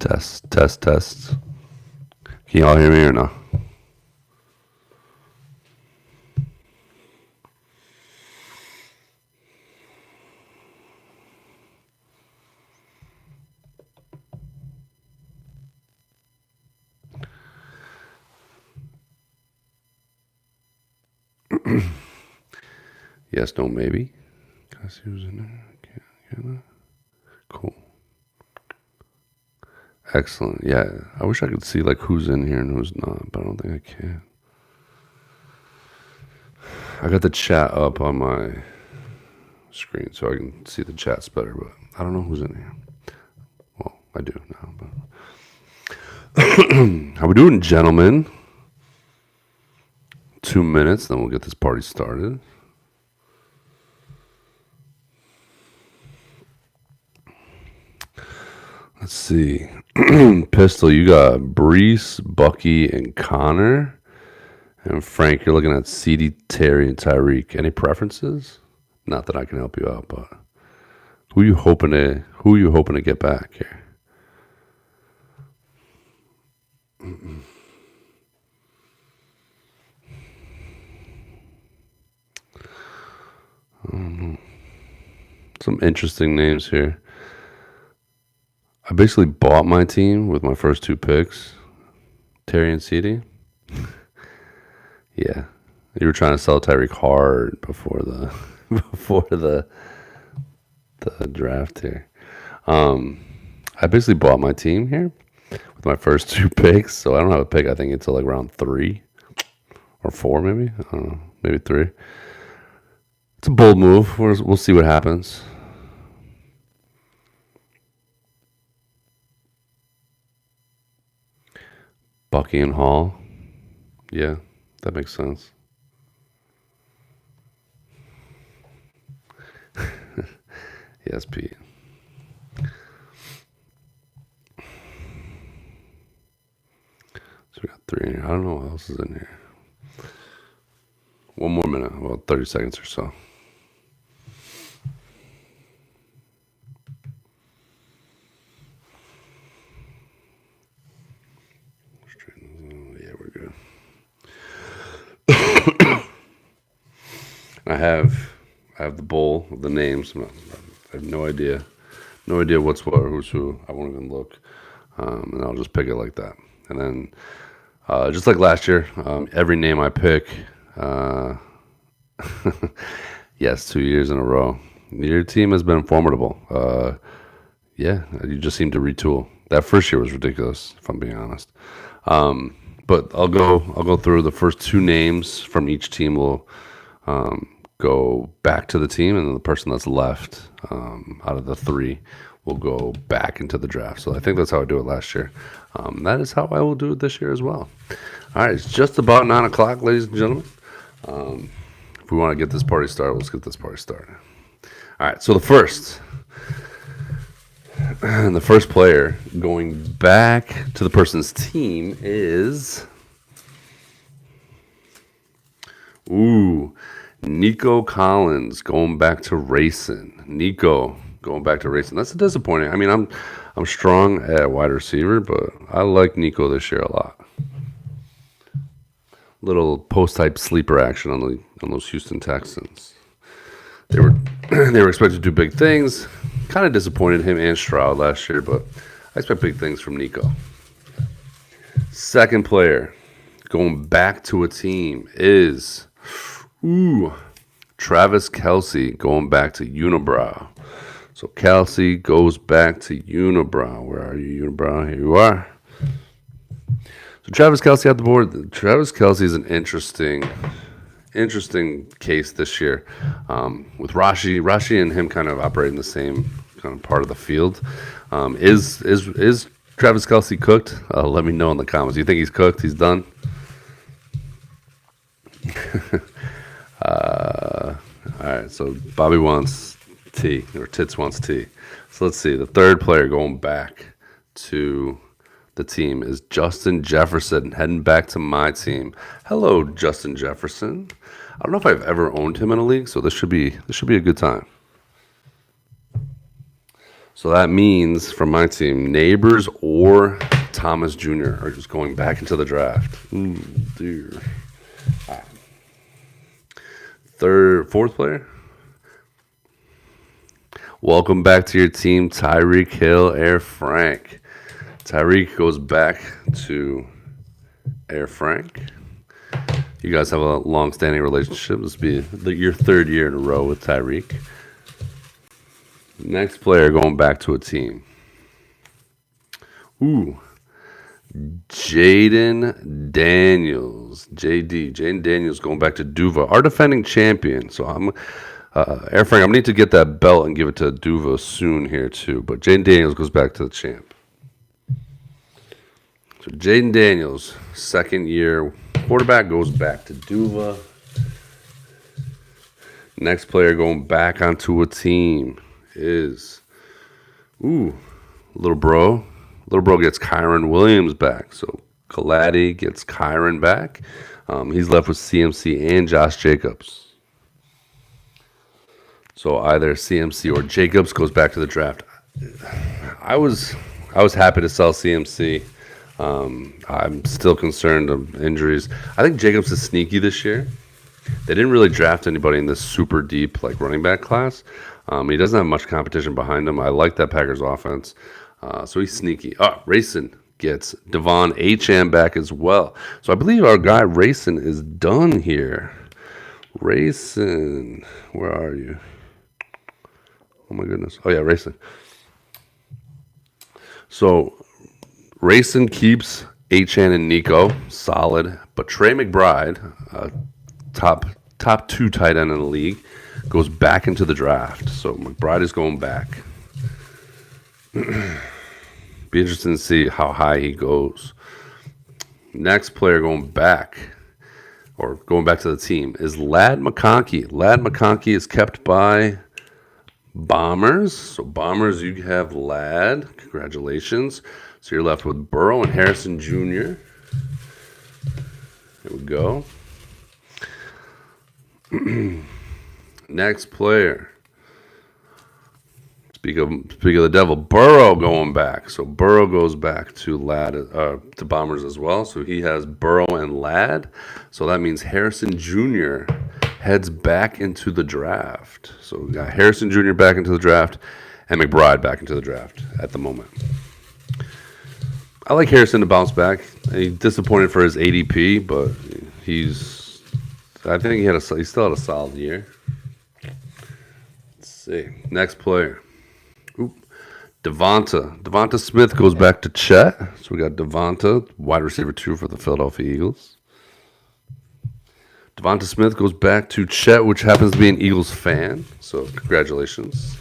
Test, test, test. Can y'all hear me or no? Yes, no, maybe. Can I see who's in there? Cool. Excellent. Yeah, I wish I could see like who's in here and who's not, but I don't think I can. I got the chat up on my screen so I can see the chats better, but I don't know who's in here. Well, I do now, but how we doing, gentlemen? 2 minutes, then we'll get this party started. Let's see. Pistol, you got Brees, Bucky, and Connor. And Frank, you're looking at CD, Terry, and Tyreek. Any preferences? Not that I can help you out, but who you hoping to get back here? Some interesting names here. I basically bought my team with my first 2 picks, Terry and CD. Yeah, you were trying to sell Tyreek hard before the draft here. I basically bought my team here with my first 2 picks, so I don't have a pick. I think until like round 3 or 4, maybe. I don't know, maybe 3. It's a bold move. We'll see what happens. Bucky and Hall. Yeah, that makes sense. Yes, Pete. So we got 3 in here. I don't know what else is in here. One more minute, about 30 seconds or so. Yeah, we're good. I have the bowl of the names. I have no idea what's what or who's who. I won't even look, and I'll just pick it like that. And then, just like last year, every name I pick, yes, 2 years in a row. Your team has been formidable. Yeah, you just seem to retool. That first year was ridiculous, if I'm being honest. But I'll go through the first 2 names from each team. Will go back to the team, and then the person that's left out of the 3 will go back into the draft. So I think that's how I do it last year. That is how I will do it this year as well. All right, it's just about 9 o'clock, ladies and gentlemen. If we want to get this party started, let's get this party started. All right, so the first player going back to the person's team is Nico Collins going back to racing. Nico going back to racing. That's disappointing. I mean, I'm strong at wide receiver, but I like Nico this year a lot. Little post-type sleeper action on those Houston Texans. They were expected to do big things. Kind of disappointed him and Stroud last year, but I expect big things from Nico. Second player going back to a team is Travis Kelce going back to Unibrow. So Kelce goes back to Unibrow. Where are you, Unibrow? Here you are. So Travis Kelce at the board. Travis Kelce is an interesting case this year, with Rashi and him kind of operating the same kind of part of the field. Is Travis Kelce cooked? Let me know in the comments. You think he's cooked? He's done? All right. So Bobby wants tea, or Tits wants tea. So let's see. The third player going back to the team is Justin Jefferson, heading back to my team. Hello, Justin Jefferson. I don't know if I've ever owned him in a league, so this should be a good time. So that means from my team, Neighbors or Thomas Jr. are just going back into the draft. Ooh, dear. Fourth player. Welcome back to your team, Tyreek Hill, Air Frank. Tyreek goes back to Air Frank. You guys have a long-standing relationship. This will be your third year in a row with Tyreek. Next player going back to a team. Ooh. Jaden Daniels. Jaden Daniels going back to Duva, our defending champion. So I'm Air Frank, I'm going to need to get that belt and give it to Duva soon here too. But Jaden Daniels goes back to the champ. So Jaden Daniels, second year quarterback, goes back to Duva. Next player going back onto a team is, little bro. Little bro gets Kyron Williams back. So Kaladi gets Kyron back. He's left with CMC and Josh Jacobs. So either CMC or Jacobs goes back to the draft. I was happy to sell CMC. I'm still concerned of injuries. I think Jacobs is sneaky this year. They didn't really draft anybody in this super deep running back class. He doesn't have much competition behind him. I like that Packers offense. So he's sneaky. Racing gets Devon Achane back as well. So I believe our guy Racing is done here. Racing, where are you? Oh my goodness. Oh yeah, Racing. So Racing keeps Achane and Nico, solid. But Trey McBride, top 2 tight end in the league, goes back into the draft. So McBride is going back. Be interesting to see how high he goes. Next player going back to the team is Ladd McConkey. Ladd McConkey is kept by Bombers. So Bombers, you have Ladd. Congratulations. So you're left with Burrow and Harrison Jr. There we go. Next player. Speak of the devil, Burrow going back. So Burrow goes back to to Bombers as well. So he has Burrow and Ladd. So that means Harrison Jr. heads back into the draft. So we got Harrison Jr. back into the draft and McBride back into the draft at the moment. I like Harrison to bounce back. He's disappointed for his ADP, but I think he still had a solid year. Let's see. Next player. Devonta Smith goes back to Chet. So we got Devonta, wide receiver 2 for the Philadelphia Eagles. Devonta Smith goes back to Chet, which happens to be an Eagles fan. So congratulations.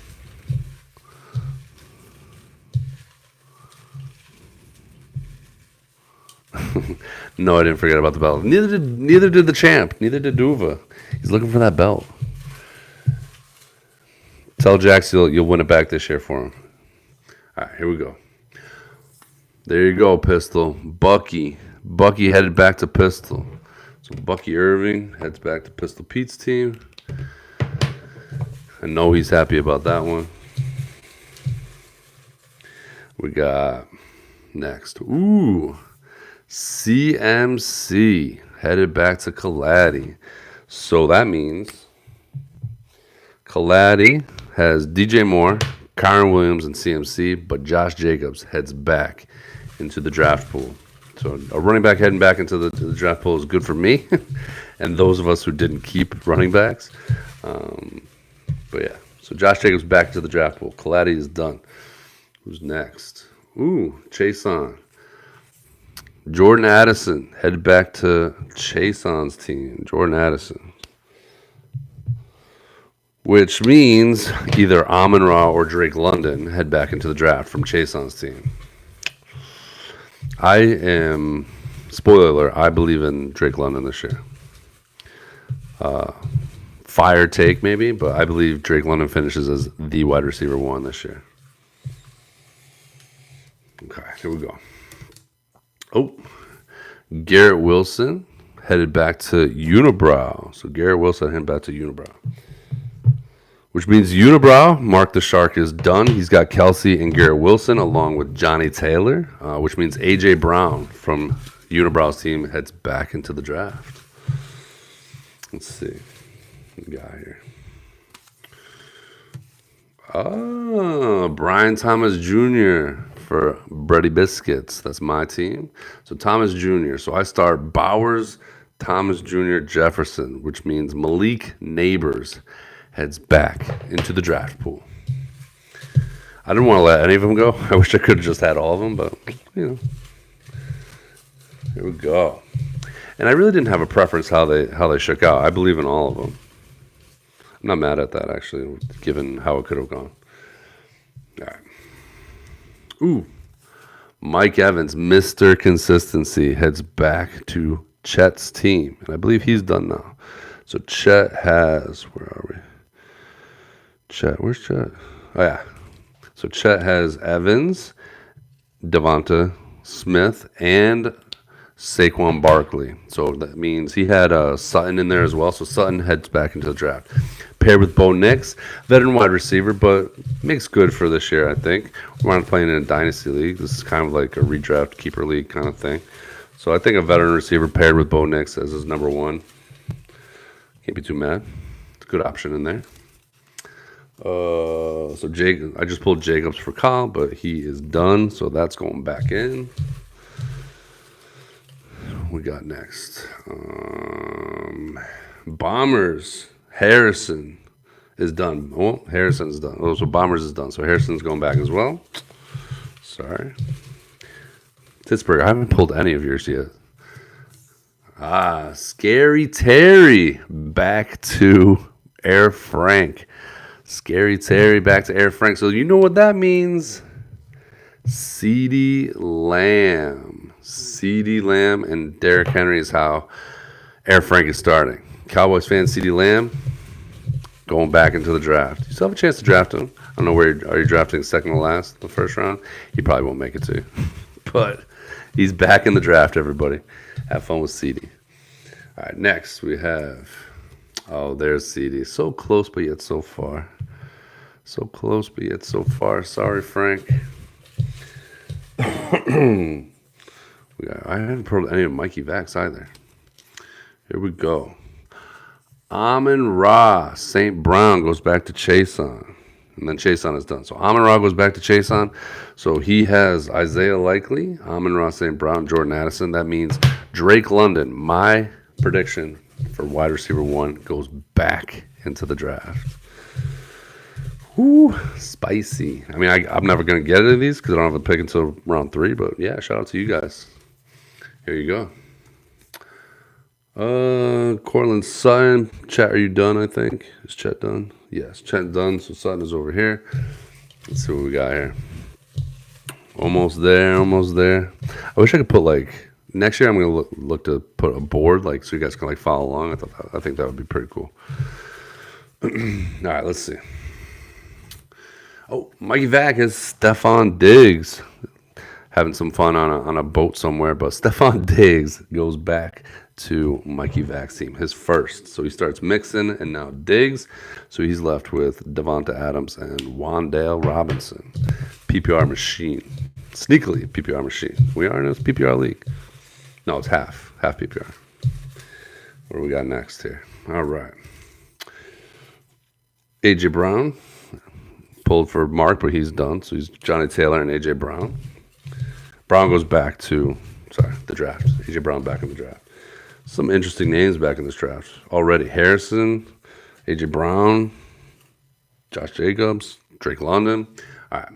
No, I didn't forget about the belt. Neither did the champ. Neither did Duva. He's looking for that belt. Tell Jax you'll win it back this year for him. All right, here we go. There you go, Pistol. Bucky headed back to Pistol. So Bucky Irving heads back to Pistol Pete's team. I know he's happy about that one. We got next. CMC headed back to Kaladi. So that means Kaladi has DJ Moore, Kyron Williams, and CMC, but Josh Jacobs heads back into the draft pool. So a running back heading back into the draft pool is good for me and those of us who didn't keep running backs. But yeah, so Josh Jacobs back to the draft pool. Kaladi is done. Who's next? Chason. Jordan Addison headed back to Chason's team. Jordan Addison. Which means either Amon-Ra or Drake London head back into the draft from Chason's team. Spoiler alert, I believe in Drake London this year. Fire take maybe, but I believe Drake London finishes as the wide receiver 1 this year. Okay, here we go. Garrett Wilson headed back to Unibrow. So Garrett Wilson headed back to Unibrow. which means Unibrow, Mark the Shark, is done. He's got Kelsey and Garrett Wilson along with Johnny Taylor, which means A.J. Brown from Unibrow's team heads back into the draft. Let's see what we got here. Brian Thomas Jr. for Bready Biscuits. That's my team. So Thomas Jr. So I start Bowers, Thomas Jr., Jefferson, which means Malik Neighbors heads back into the draft pool. I didn't want to let any of them go. I wish I could have just had all of them, but, here we go. And I really didn't have a preference how they shook out. I believe in all of them. I'm not mad at that, actually, given how it could have gone. All right. Ooh. Mike Evans, Mr. Consistency, heads back to Chet's team. And I believe he's done now. So Chet has, where are we? Chet, where's Chet? Oh, yeah. So Chet has Evans, Devonta Smith, and Saquon Barkley. So that means he had Sutton in there as well. So Sutton heads back into the draft. Paired with Bo Nix, veteran wide receiver, but makes good for this year, I think. We're not playing in a dynasty league. This is kind of like a redraft keeper league kind of thing. So I think a veteran receiver paired with Bo Nix as his number one. Can't be too mad. It's a good option in there. So I just pulled Jacobs for Kyle, but he is done. So that's going back in. We got next. Bombers. Harrison is done. Oh, Harrison's done. Oh, so Bombers is done. So Harrison's going back as well. Sorry. Pittsburgh, I haven't pulled any of yours yet. Scary Terry back to Air Frank. Scary Terry back to Air Frank. So you know what that means? CeeDee Lamb. CeeDee Lamb and Derrick Henry is how Air Frank is starting. Cowboys fan CeeDee Lamb going back into the draft. You still have a chance to draft him. I don't know where are you drafting second to last, the first round? He probably won't make it to. But he's back in the draft, everybody. Have fun with CeeDee. All right, next we have, there's CeeDee. So close, but yet so far. So close, but yet so far. Sorry, Frank. I haven't pulled any of Mikey Vax either. Here we go. Amon-Ra St. Brown goes back to Chason. And then Chason is done. So Amon-Ra goes back to Chason. So he has Isaiah Likely, Amon-Ra St. Brown, Jordan Addison. That means Drake London. My prediction for wide receiver 1 goes back into the draft. Ooh, spicy. I mean, I'm never going to get any of these because I don't have a pick until round 3. But yeah, shout out to you guys. Here you go. Cortland Sutton. Chet, are you done, I think? Is Chet done? Yes, Chet done. So Sutton is over here. Let's see what we got here. Almost there, almost there. I wish I could put next year I'm going to look to put a board so you guys can follow along. I think that would be pretty cool. All right, let's see. Oh, Mikey Vac is Stephon Diggs. Having some fun on a boat somewhere, but Stephon Diggs goes back to Mikey Vac's team, his first. So he starts Mixon and now Diggs. So he's left with Devonta Adams and Wan'Dale Robinson. PPR machine. Sneakily PPR machine. We are in a PPR league. No, it's half PPR. What do we got next here? All right. A.J. Brown. Pulled for Mark, but he's done. So he's Johnny Taylor and A.J. Brown. Brown goes back to, the draft. A.J. Brown back in the draft. Some interesting names back in this draft already. Harrison, A.J. Brown, Josh Jacobs, Drake London. All right.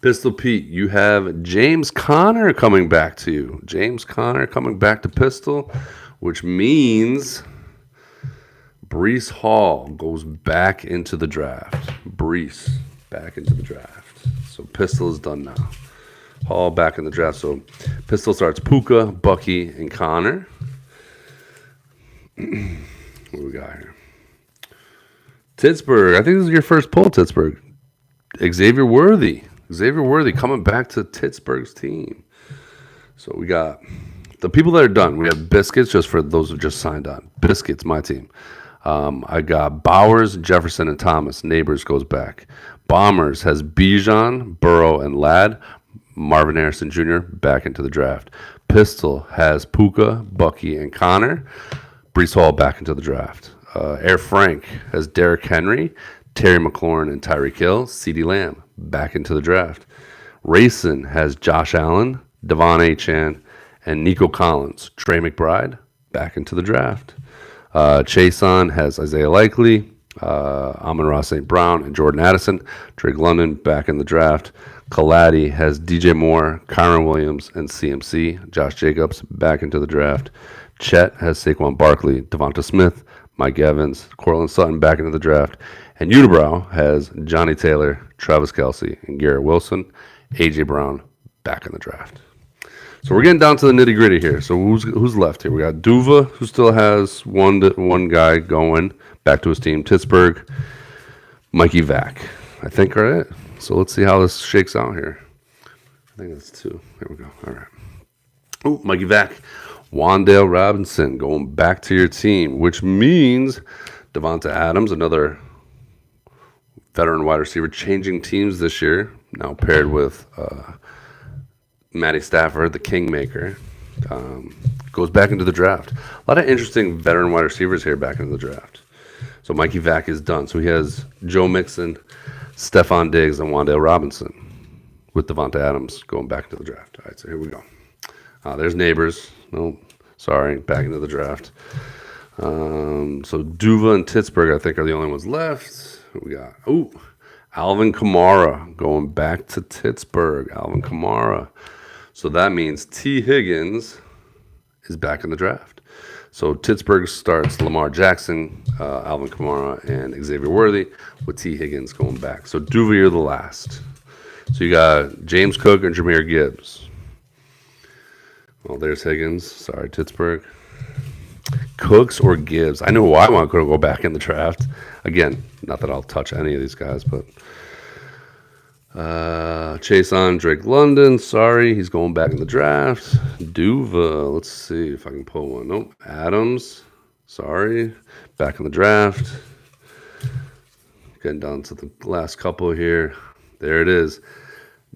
Pistol Pete, you have James Conner coming back to you. James Conner coming back to Pistol, which means Breece Hall goes back into the draft. Breece back into the draft. So Pistol is done now. Hall back in the draft. So Pistol starts Puka, Bucky, and Connor. What do we got here? Pittsburgh. I think this is your first pull, Pittsburgh. Xavier Worthy. Xavier Worthy coming back to Pittsburgh's team. So we got the people that are done. We have Biscuits, just for those who just signed on. Biscuits, my team. I got Bowers, Jefferson, and Thomas. Neighbors goes back. Bombers has Bijan, Burrow, and Ladd. Marvin Harrison Jr. back into the draft. Pistol has Puka, Bucky, and Connor. Brees Hall back into the draft. Air Frank has Derrick Henry, Terry McLaurin, and Tyreek Hill. CeeDee Lamb back into the draft. Racing has Josh Allen, Devon Achane, and Nico Collins. Trey McBride back into the draft. Chason has Isaiah Likely, Amon-Ra St. Brown, and Jordan Addison. Drake London back in the draft. Kaladi has DJ Moore, Kyron Williams, and CMC. Josh Jacobs back into the draft. Chet has Saquon Barkley, Devonta Smith, Mike Evans, Cortland Sutton back into the draft. And Unibrow has Johnny Taylor, Travis Kelce, and Garrett Wilson. A.J. Brown back in the draft. So we're getting down to the nitty gritty here. So who's left here? We got Duva, who still has one guy going back to his team. Pittsburgh, Mikey Vack, I think, right? So let's see how this shakes out here. I think that's 2. Here we go. All right. Oh, Mikey Vack, Wan'Dale Robinson going back to your team, which means Devonta Adams, another veteran wide receiver, changing teams this year. Now paired with Matty Stafford, the Kingmaker, goes back into the draft. A lot of interesting veteran wide receivers here back into the draft. So Mikey Vack is done. So he has Joe Mixon, Stephon Diggs, and Wan'Dale Robinson with Devonta Adams going back into the draft. All right, so here we go. There's Neighbors. No, sorry, back into the draft. So Duva and Pittsburgh, I think, are the only ones left. We got, Alvin Kamara going back to Pittsburgh. Alvin Kamara. So that means T. Higgins is back in the draft. So Pittsburgh starts Lamar Jackson, Alvin Kamara, and Xavier Worthy with T. Higgins going back. So Duva, you're the last. So you got James Cook and Jahmyr Gibbs. Well, there's Higgins. Sorry, Pittsburgh. Cooks or Gibbs? I know why I want to go back in the draft. Again, not that I'll touch any of these guys, but Chason, Drake London. Sorry, he's going back in the draft. Duva. Let's see if I can pull one. Nope. Adams. Sorry, back in the draft. Getting down to the last couple here. There it is.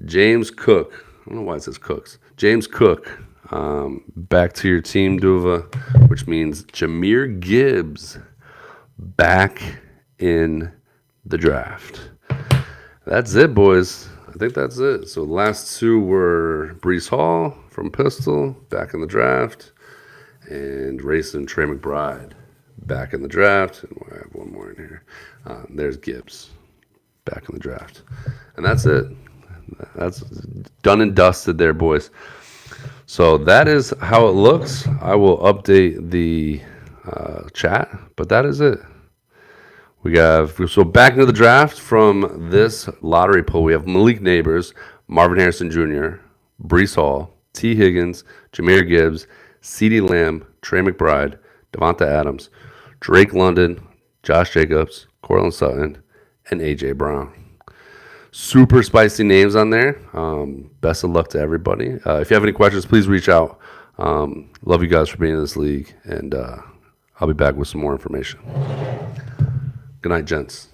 James Cook. I don't know why it says Cooks. James Cook. Back to your team, Duva, which means Jahmyr Gibbs back in the draft. That's it, boys. I think that's it. So the last 2 were Brees Hall from Pistol, back in the draft, and Racing Trey McBride, back in the draft. And I have one more in here. There's Gibbs, back in the draft. And that's it. That's done and dusted there, boys. So that is how it looks. I will update the chat, but that is it. We have, so back into the draft from this lottery pool, we have Malik Neighbors, Marvin Harrison Jr., Brees Hall, T. Higgins, Jahmyr Gibbs, CeeDee Lamb, Trey McBride, Devonta Adams, Drake London, Josh Jacobs, Cortland Sutton, and A.J. Brown. Super spicy names on there. Best of luck to everybody. If you have any questions, please reach out. Love you guys for being in this league, and I'll be back with some more information. Good night, gents.